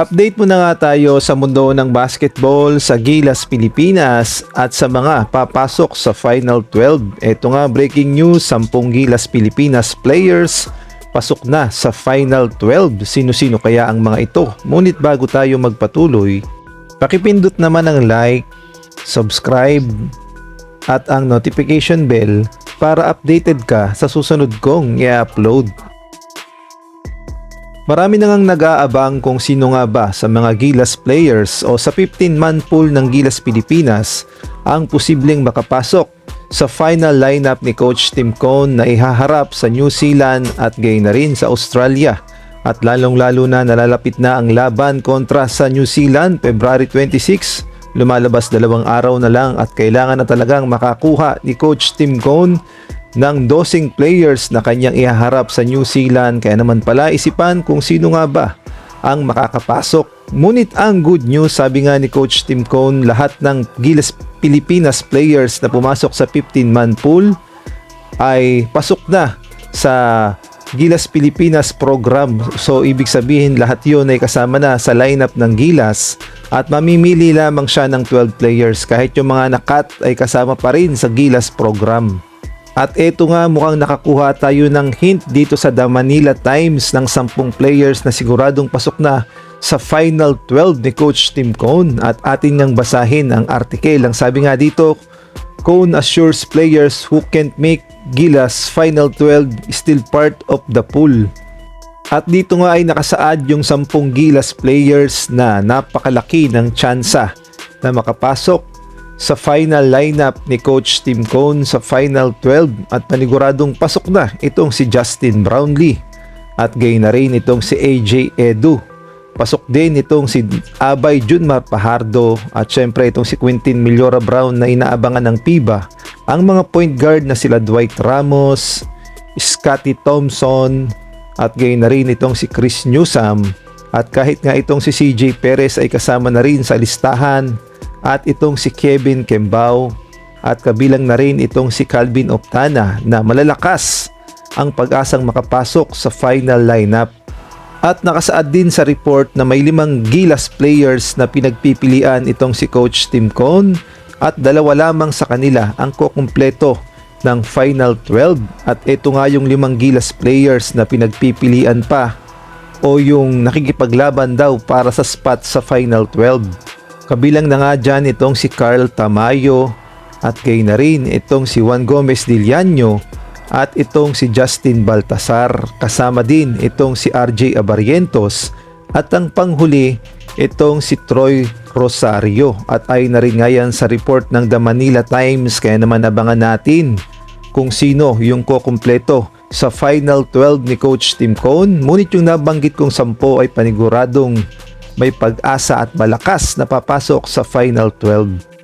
Update muna nga tayo sa mundo ng basketball sa Gilas Pilipinas at sa mga papasok sa Final 12. Ito nga breaking news, 10 Gilas Pilipinas players pasok na sa Final 12. Sino-sino kaya ang mga ito? Ngunit bago tayo magpatuloy, pakipindot naman ang like, subscribe at ang notification bell para updated ka sa susunod kong i-upload. Marami na ngang nag-aabang kung sino nga ba sa mga Gilas players o sa 15-man pool ng Gilas Pilipinas ang posibleng makapasok sa final lineup ni Coach Tim Cone na ihaharap sa New Zealand at gayon na rin sa Australia. At lalong-lalo na nalalapit na ang laban kontra sa New Zealand, February 26. Lumalabas 2 araw na lang at kailangan na talagang makakuha ni Coach Tim Cone ng 12 players na kanyang ihaharap sa New Zealand, kaya naman pala isipan kung sino nga ba ang makakapasok. Ngunit ang good news, sabi nga ni Coach Tim Cone, lahat ng Gilas Pilipinas players na pumasok sa 15-man pool ay pasok na sa Gilas Pilipinas program. So ibig sabihin lahat yun ay kasama na sa lineup ng Gilas at mamimili lamang siya ng 12 players, kahit yung mga nakat ay kasama pa rin sa Gilas program. At eto nga, mukhang nakakuha tayo ng hint dito sa The Manila Times ng 10 players na siguradong pasok na sa Final 12 ni Coach Tim Cone. At atin ngang basahin ang article. Ang sabi nga dito, Cone assures players who can't make Gilas Final 12 still part of the pool. At dito nga ay nakasaad yung 10 Gilas players na napakalaki ng tsansa na makapasok sa final lineup ni Coach Tim Cone sa Final 12 at paniguradong pasok na itong si Justin Brownlee at gayon na rin itong si AJ Edu. Pasok din itong si Abay Junmar Pajardo at syempre itong si Quintin Millora Brown na inaabangan ng FIBA. Ang mga point guard na sila Dwight Ramos, Scottie Thompson at gayon na rin itong si Chris Newsome at kahit nga itong si CJ Perez ay kasama na rin sa listahan. At itong si Kevin Kembao at kabilang na rin itong si Calvin Optana na malalakas ang pag-asang makapasok sa final lineup. At nakasaad din sa report na may 5 Gilas players na pinagpipilian itong si Coach Tim Cone at 2 lamang sa kanila ang kukumpleto ng Final 12. At ito nga yung 5 Gilas players na pinagpipilian pa o yung nakikipaglaban daw para sa spot sa Final 12. Kabilang na nga dyan itong si Carl Tamayo at gayon na rin itong si Juan Gomez Diliano at itong si Justin Baltasar. Kasama din itong si RJ Abarrientos at ang panghuli itong si Troy Rosario. At ay na rin nga yan sa report ng The Manila Times, kaya naman abangan natin kung sino yung kukumpleto sa Final 12 ni Coach Tim Cone. Ngunit yung nabanggit kong 10 ay paniguradong may pag-asa at malakas na papasok sa Final 12.